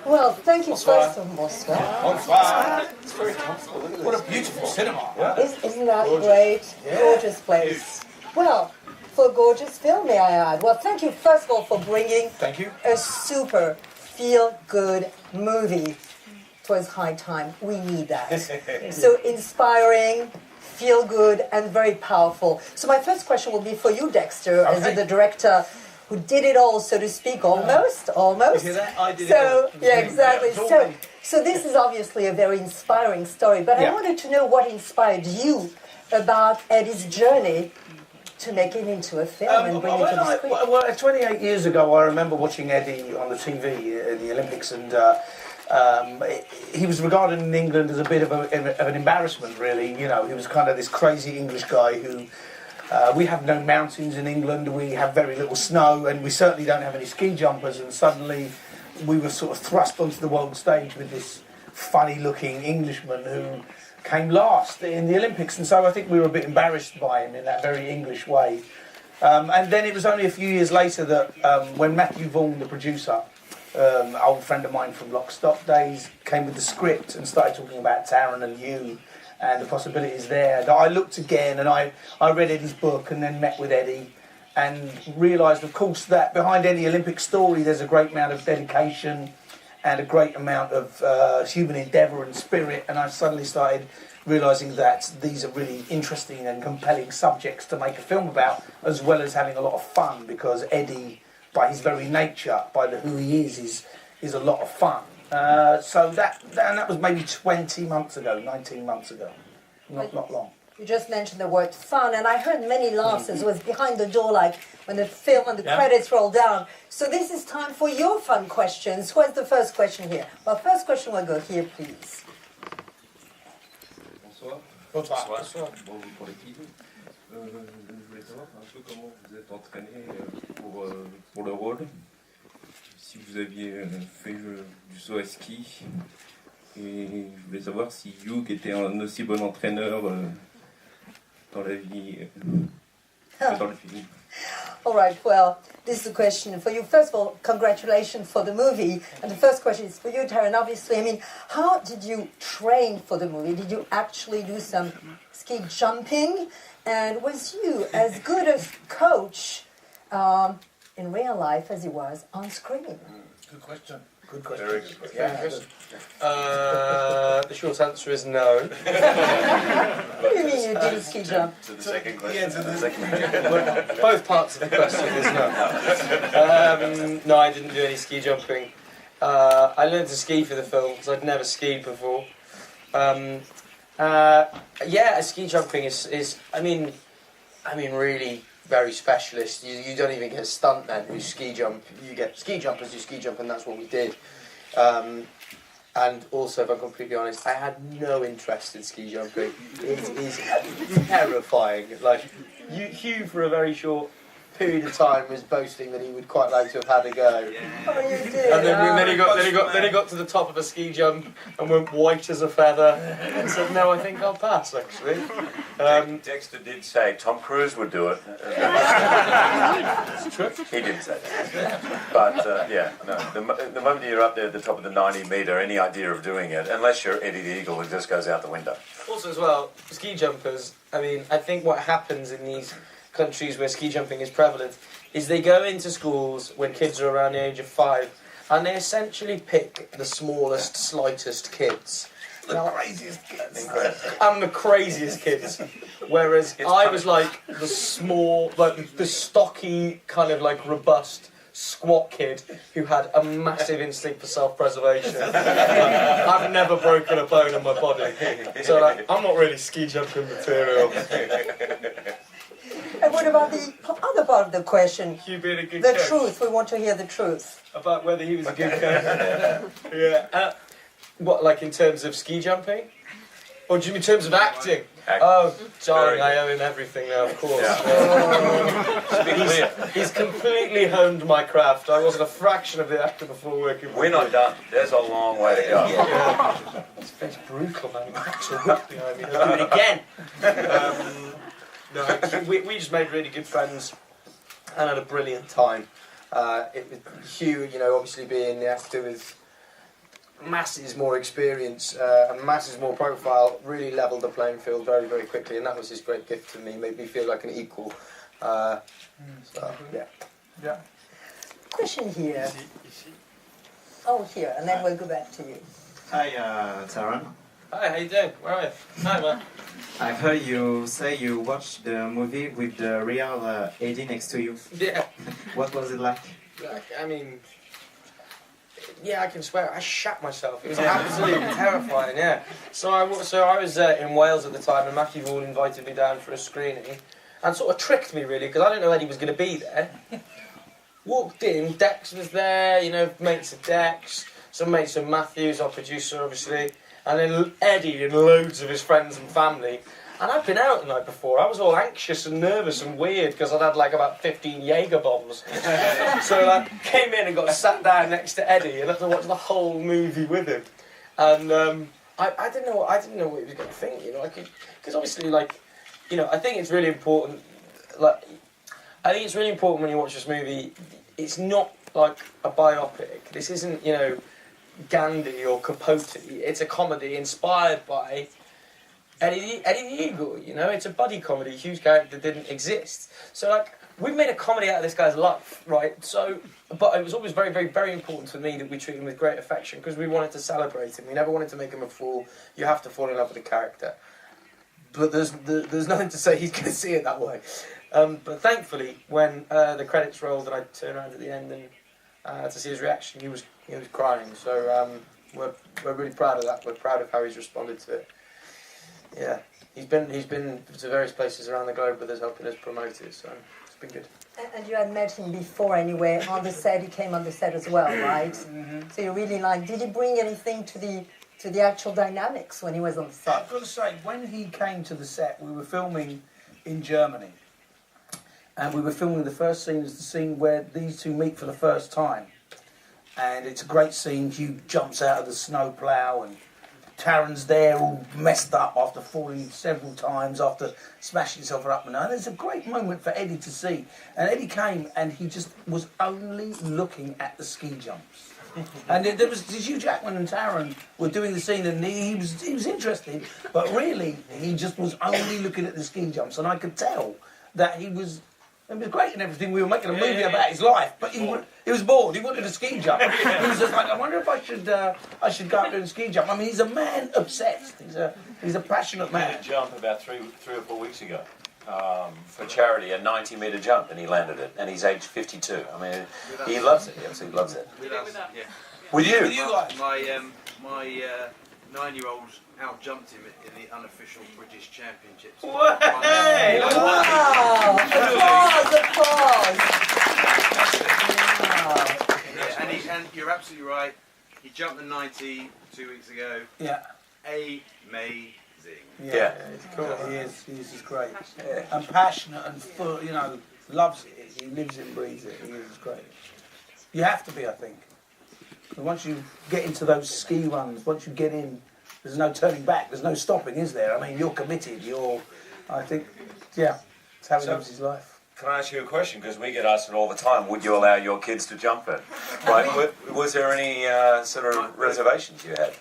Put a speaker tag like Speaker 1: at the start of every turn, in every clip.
Speaker 1: Well, thank you first of all.
Speaker 2: Bonsoir. It's very comfortable. What a beautiful cinema. Yeah.
Speaker 1: Isn't that great? Yeah. Gorgeous place. Well, for a gorgeous film, may I add. Well, thank you first of all for bringing a super feel-good movie. It was high time. We need that. So inspiring, feel-good, and very powerful. So my first question will be for you, Dexter, as the director who did it all, so to speak, almost.
Speaker 2: You hear that? I did
Speaker 1: it
Speaker 2: all.
Speaker 1: Yeah, exactly. So this is obviously a very inspiring story, but I wanted to know what inspired you about Eddie's journey to make it into a film and bring it to the screen.
Speaker 3: Well, 28 years ago, I remember watching Eddie on the TV in the Olympics, and he was regarded in England as a bit of an embarrassment, really. You know, he was kind of this crazy English guy who... we have no mountains in England, we have very little snow, and we certainly don't have any ski jumpers, and suddenly we were sort of thrust onto the world stage with this funny-looking Englishman who came last in the Olympics, and so I think we were a bit embarrassed by him in that very English way. And then it was only a few years later that when Matthew Vaughan, the producer, old friend of mine from Lock Stock days, came with the script and started talking about Taron and Hugh and the possibilities there, that I looked again and I read Eddie's book and then met with Eddie and realised, of course, that behind any Olympic story there's a great amount of dedication and a great amount of human endeavour and spirit, and I suddenly started realising that these are really interesting and compelling subjects to make a film about, as well as having a lot of fun, because Eddie, by his very nature, by who he is a lot of fun. So that was maybe 19 months ago, not long.
Speaker 1: You just mentioned the word fun, and I heard many laughs as was behind the door, like when the film and the credits roll down. So this is time for your fun questions. Who has the first question here? Well, first question will go here, please.
Speaker 4: Bonsoir. Bon, pour l'équipe. Je voulais savoir un peu comment vous êtes entraîné pour le rôle. Si vous aviez fait du saut à ski, et je voulais savoir si Hugh était un aussi bon entraîneur dans la vie que dans le film.
Speaker 1: All right, well, this is a question for you. First of all, congratulations for the movie. And the first question is for you, Taron. Obviously, I mean, how did you train for the movie? Did you actually do some ski jumping? And was you as good a coach in real life as he was on screen?
Speaker 2: Good question.
Speaker 5: Very good question.
Speaker 2: Yeah.
Speaker 5: The short answer is no.
Speaker 1: What do you mean you didn't ski jump?
Speaker 5: To the second question.
Speaker 2: Yeah, to the second question.
Speaker 5: Both parts of the question is no. No, I didn't do any ski jumping. I learned to ski for the film because I'd never skied before. Ski jumping is I mean really very specialist. You don't even get stuntmen who ski jump. You get ski jumpers who ski jump, and that's what we did. And also, if I'm completely honest, I had no interest in ski jumping. It is terrifying. Like Hugh, for a very short period of time, was boasting that he would quite like to have had a go.
Speaker 1: Oh, you did.
Speaker 5: And then he got to the top of a ski jump and went white as a feather and said, "No, I think I'll pass." Actually,
Speaker 6: Dexter did say Tom Cruise would do it.
Speaker 5: it's true.
Speaker 6: He did say that. But the moment you're up there at the top of the 90-metre, any idea of doing it, unless you're Eddie the Eagle, it just goes out the window.
Speaker 5: Also, as well, ski jumpers. I mean, I think what happens in these countries where ski jumping is prevalent is they go into schools when kids are around the age of 5 and they essentially pick the smallest, slightest kids.
Speaker 2: Craziest kids.
Speaker 5: I'm the craziest kids. Whereas I was like the small, like the stocky, kind of like robust, squat kid who had a massive instinct for self-preservation. I've never broken a bone in my body. So like, I'm not really ski jumping material.
Speaker 1: And what about the other part of the question?
Speaker 5: Hugh being a good
Speaker 1: The
Speaker 5: coach.
Speaker 1: truth. We want to hear the truth.
Speaker 5: About whether he was a good coach. Yeah. What, like in terms of ski jumping? Or do you mean in terms of acting? Oh, darling, I owe him everything now, of course.
Speaker 6: Yeah.
Speaker 5: He's completely honed my craft. I wasn't a fraction of the actor before working with him.
Speaker 6: We're not done. There's a long way to go.
Speaker 5: Yeah. It's brutal, man. Actual whip behind me. Don't do it again. We just made really good friends and had a brilliant time. Hugh, obviously being the actor with masses more experience and masses more profile really levelled the playing field very, very quickly, and that was his great gift to me, made me feel like an equal. So, yeah.
Speaker 1: Question here. Oh, here, and then we'll go back to you.
Speaker 7: Hi, Taron.
Speaker 5: Hi, how you doing? Where are you? Hi, man.
Speaker 7: I've heard you say you watched the movie with the real Eddie next to you.
Speaker 5: Yeah.
Speaker 7: What was it like?
Speaker 5: I mean, yeah, I can swear, I shat myself. It was absolutely terrifying, yeah. So I was in Wales at the time, and Matthew Vaughan invited me down for a screening, and sort of tricked me, really, because I didn't know Eddie was going to be there. Walked in, Dex was there, you know, mates of Dex, some mates of Matthew's, our producer, obviously, and then Eddie and loads of his friends and family. And I'd been out the night before. I was all anxious and nervous and weird because I'd had like about 15 Jaeger bombs. So I came in and got sat down next to Eddie and had to watch the whole movie with him. And I didn't know what he was going to think, you know, because obviously, like, you know, I think it's really important. Like, I think it's really important when you watch this movie. It's not like a biopic. This isn't, you know, Gandhi or Capote. It's a comedy inspired by Eddie the Eagle, you know. It's a buddy comedy. Hugh's character didn't exist. So, like, we've made a comedy out of this guy's life, right? So, but it was always very, very, very important to me that we treat him with great affection because we wanted to celebrate him. We never wanted to make him a fool. You have to fall in love with the character. But there's nothing to say he's going to see it that way. But thankfully, when the credits rolled and I turned around at the end and to see his reaction, he was crying. So we're really proud of that. We're proud of how he's responded to it. Yeah, he's been to various places around the globe with us, helping us promote it. So it's been good.
Speaker 1: And you had met him before anyway on the set. He came on the set as well, right? Mm-hmm. So you really like. Did he bring anything to the actual dynamics when he was on the set?
Speaker 3: I've got to say, when he came to the set, we were filming in Germany. And we were filming the first scene is the scene where these two meet for the first time. And it's a great scene. Hugh jumps out of the snowplow and Taron's there all messed up after falling several times, after smashing himself up and down. And it's a great moment for Eddie to see. And Eddie came and he just was only looking at the ski jumps. And there was Hugh Jackman and Taron were doing the scene and he was interested, but really he just was only looking at the ski jumps. And I could tell that it was great and everything. We were making a movie about his life, but he was bored. He wanted a ski jump. He was just like, I wonder if I should go out and do a ski jump. I mean, he's a man obsessed. He's a passionate man.
Speaker 6: He did a jump about three or 4 weeks ago for charity, a 90-metre jump, and he landed it. And he's aged 52. I mean, he loves it. He absolutely loves it.
Speaker 2: With us, yeah.
Speaker 6: With you?
Speaker 3: With you guys?
Speaker 2: My 9-year-old out-jumped him in the unofficial British Championships.
Speaker 5: Hey!
Speaker 1: Wow! Applause!
Speaker 2: Yeah, and you're absolutely right. He jumped the 90 2 weeks ago.
Speaker 3: Yeah.
Speaker 2: Amazing.
Speaker 6: Yeah.
Speaker 3: It's cool. He is just great. Yeah. And passionate and full, you know, loves it. He lives it and breathes it. He is great. You have to be, I think. And once you get into those ski runs, once you get in, there's no turning back, there's no stopping, is there? I mean, you're committed, I think, yeah, it's how he lives his life.
Speaker 6: Can I ask you a question? Because we get asked it all the time. Would you allow your kids to jump it? Right. Was there any sort of reservations you had?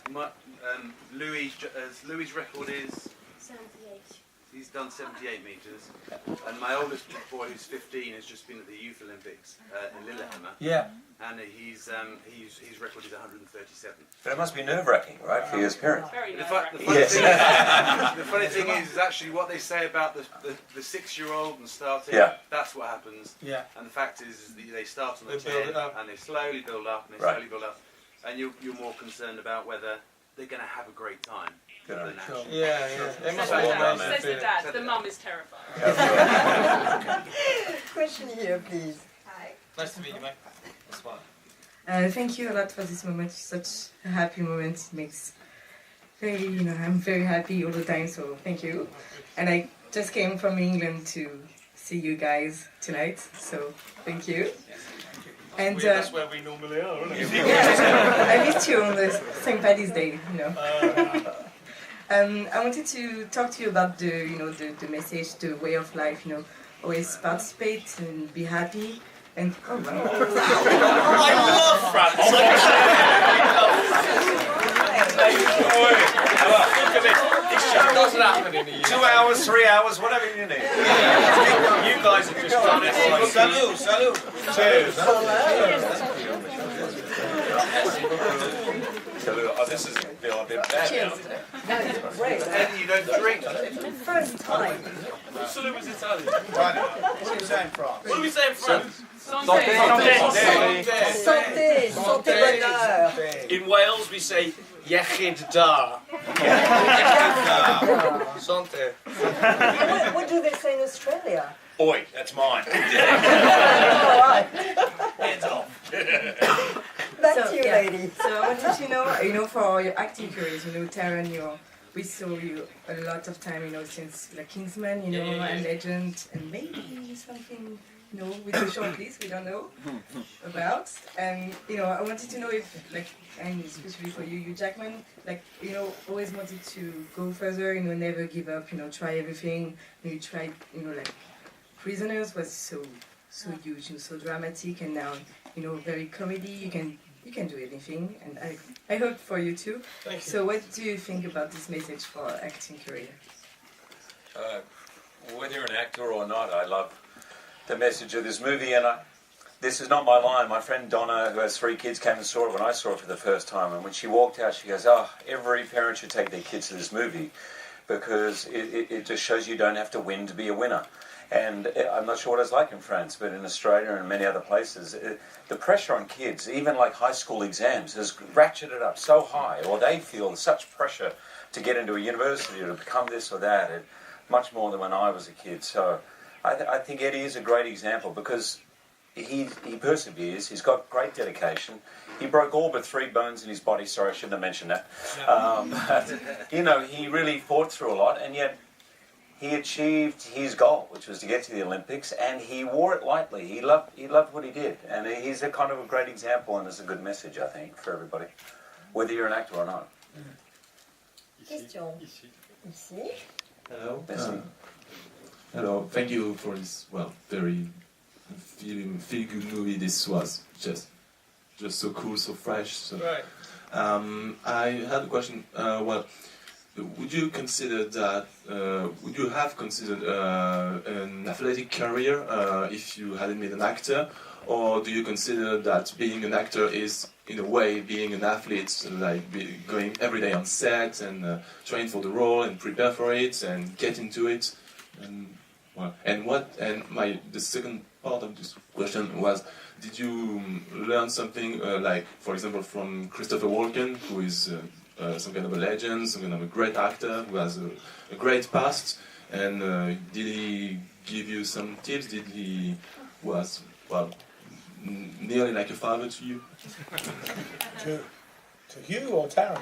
Speaker 2: Louis' record is
Speaker 8: 78.
Speaker 2: He's done 78 metres, and my oldest boy, who's 15, has just been at the Youth Olympics in Lillehammer.
Speaker 3: Yeah.
Speaker 2: And his record is 137.
Speaker 6: But it must be nerve-wracking, right, for you as parents?
Speaker 8: Very
Speaker 2: The funny thing is actually what they say about the 6-year-old and starting.
Speaker 6: Yeah.
Speaker 2: That's what happens.
Speaker 3: Yeah.
Speaker 2: And the fact is that they start on the
Speaker 5: They build
Speaker 2: 10
Speaker 5: it up.
Speaker 2: and they slowly build up and they
Speaker 6: Right.
Speaker 2: slowly build up, and you're more concerned about whether they're going to have a great time.
Speaker 6: Good
Speaker 2: than
Speaker 6: idea.
Speaker 2: actually.
Speaker 5: Yeah. It must
Speaker 8: Says
Speaker 5: be
Speaker 8: the dad.
Speaker 5: amazing.
Speaker 8: Says the dad. The mum is terrified.
Speaker 1: Question here, please.
Speaker 8: Hi.
Speaker 5: Nice to meet you, mate. That's fine.
Speaker 9: Thank you a lot for this moment. Such a happy moment. It makes I'm very happy all the time. So thank you. And I just came from England to see you guys tonight. So thank you. And
Speaker 5: That's where we normally are, isn't it?
Speaker 9: yeah, I missed you on the St. Paddy's Day. I wanted to talk to you about the message, the way of life. Always participate and be happy. And
Speaker 5: I love France. Ramen in the UK.
Speaker 6: 2 hours, 3 hours, whatever you need.
Speaker 5: You guys have just done it.
Speaker 6: Salut, salut.
Speaker 5: Cheers.
Speaker 6: Oh, this is a bit bad.
Speaker 1: Cheers. No, it's great.
Speaker 2: And you don't drink.
Speaker 1: First time.
Speaker 5: Salut was Italian.
Speaker 6: Right. What do we say in France?
Speaker 5: What do we say in France?
Speaker 1: Santé, santé bonheur.
Speaker 5: In Wales we say Iechyd da. Santé.
Speaker 1: What do they say in Australia?
Speaker 6: Oi, that's mine.
Speaker 1: All right.
Speaker 6: Hands off.
Speaker 1: Back to you, lady.
Speaker 9: So I wanted to know, for your acting career, Taron, we saw you a lot of time, since like Kingsman, and Legend, and maybe something, with the shortlist we don't know about. And I wanted to know if, and especially for you, Jackman, always wanted to go further, never give up, try everything. You tried, Prisoners was so huge, so dramatic, and now, very comedy. You can do anything, and I hope for you too.
Speaker 5: Thank you.
Speaker 9: So what do you think about this message for acting career?
Speaker 6: Whether you're an actor or not, I love the message of this movie, and this is not my line. My friend Donna, who has 3 kids, came and saw it when I saw it for the first time, and when she walked out, she goes, every parent should take their kids to this movie, because it just shows you don't have to win to be a winner. And I'm not sure what it's like in France, but in Australia and many other places, the pressure on kids, even like high school exams, has ratcheted up so high, or they feel such pressure to get into a university or to become this or that, much more than when I was a kid. So I think Eddie is a great example, because he perseveres, he's got great dedication. He broke all but 3 bones in his body, sorry, I shouldn't have mentioned that. But, he really fought through a lot, and yet he achieved his goal, which was to get to the Olympics, and he wore it lightly. He loved what he did, and he's a kind of a great example, and it's a good message, I think, for everybody, whether you're an actor or not.
Speaker 1: Question. Ici.
Speaker 10: Hello.
Speaker 6: Merci.
Speaker 10: Hello. Thank you for this, very feel-good movie. This was just so cool, so fresh. So.
Speaker 5: Right.
Speaker 10: I had a question. Would you consider that? Would you have considered an athletic career if you hadn't been an actor, or do you consider that being an actor is, in a way, being an athlete, going every day on set and train for the role and prepare for it and get into it? The second part of this question was, did you learn something for example, from Christopher Walken, who is some kind of a legend, some kind of a great actor who has a great past, and did he give you some tips? Did he was nearly like a father to you?
Speaker 3: To Hugh or Taron?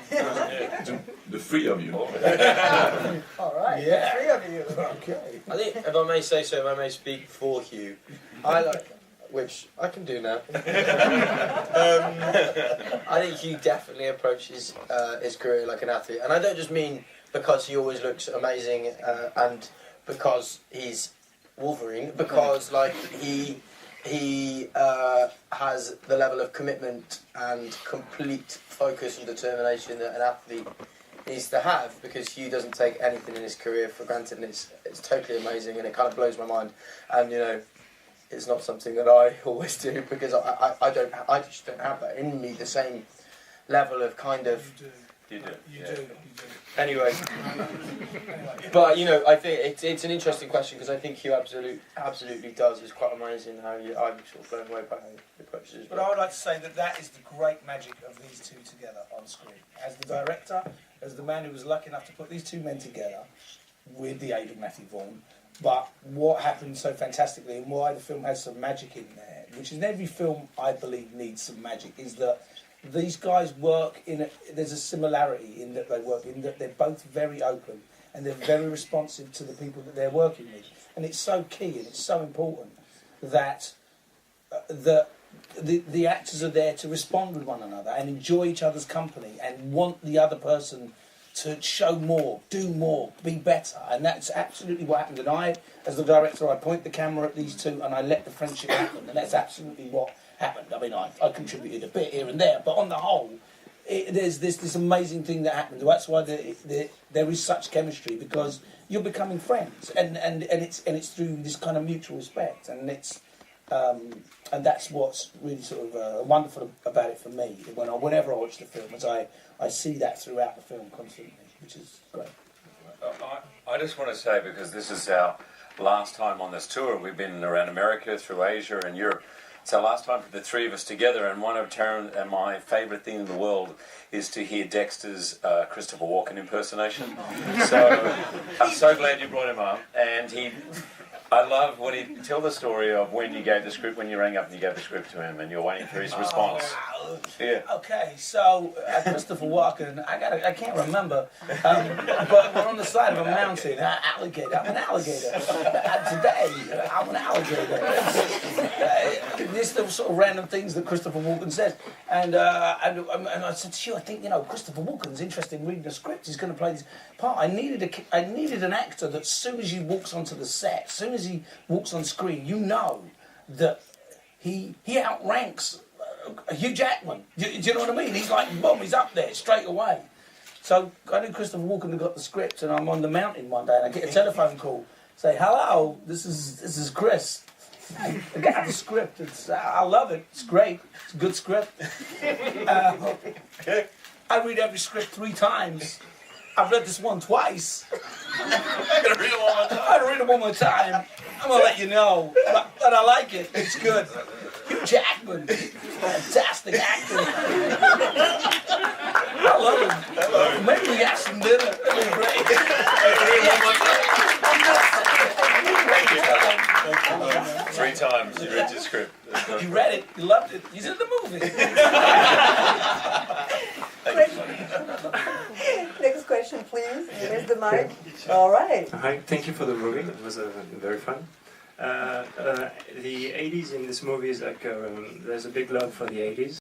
Speaker 10: The 3 of you.
Speaker 1: All right.
Speaker 3: Yeah.
Speaker 1: 3 of you.
Speaker 3: Okay.
Speaker 5: I think, if I may say so, if I may speak for Hugh, which I can do now. I think Hugh definitely approaches his career like an athlete, and I don't just mean because he always looks amazing and because he's Wolverine, because he has the level of commitment and complete focus and determination that an athlete needs to have, because Hugh doesn't take anything in his career for granted, and it's totally amazing, and it kind of blows my mind. And it's not something that I always do, because I just don't have that in me, the same level of kind of.
Speaker 6: You do.
Speaker 5: Anyway, but I think it's an interesting question, because I think Hugh absolutely does. It's quite amazing how I'm sort of blown away by how he approaches it.
Speaker 3: But I would like to say that is the great magic of these 2 together on screen. As the director, as the man who was lucky enough to put these 2 men together with the aid of Matthew Vaughn. But what happened so fantastically, and why the film has some magic in there, which in every film I believe needs some magic, is that these guys work there's a similarity in that they work in that they're both very open and they're very responsive to the people that they're working with. And it's so key and it's so important that the actors are there to respond with one another and enjoy each other's company and want the other person to show more, do more, be better. And that's absolutely what happened. And I, as the director, I point the camera at these 2 and I let the friendship happen. And that's absolutely what happened. I mean, I contributed a bit here and there, but on the whole, there's this amazing thing that happens. That's why there is such chemistry, because you're becoming friends, and it's through this kind of mutual respect, and that's what's really sort of wonderful about it for me. Whenever I watch the film, as I see that throughout the film constantly, which is great.
Speaker 6: I just want to say, because this is our last time on this tour, we've been around America, through Asia and Europe. It's our last time for the three of us together, and one of Taron and my favourite thing in the world is to hear Dexter's Christopher Walken impersonation. So I'm so glad you brought him up, and I love when he tell the story of when you gave the script, when you rang up and you gave the script to him, and you're waiting for his response.
Speaker 3: Oh, wow.
Speaker 6: Yeah.
Speaker 3: Okay, so Christopher Walken, I can't remember, but we're on the side of a mountain. Alligator. I'm an alligator. Today, I'm an alligator. These are the sort of random things that Christopher Walken says, and I said, "Sure, I think Christopher Walken's interested in reading the script. He's going to play this part. I needed an actor that, as soon as he walks onto the set, as soon as he walks on screen, you know that he outranks Hugh Jackman. Do you know what I mean? He's like, boom, he's up there straight away." So I knew Christopher Walken had got the script, and I'm on the mountain one day, and I get a telephone call, say, "Hello, this is Chris. I got the script. I love it. It's great. It's a good script. I read every script 3 times. I've read this one twice. I'm going to read it one more time. I'm going to read it one more time. I'm going to let you know. But I like it. It's good. Hugh Jackman. Fantastic actor. I love him. Maybe we have some dinner. That'd be great.
Speaker 6: Three times you read your script.
Speaker 3: You read it. You loved it. He's in the movie.
Speaker 1: Next question, please. Where's the mic? All right.
Speaker 11: Hi, thank you for the movie. It was very fun. The 80s in this movie is like there's a big love for the 80s.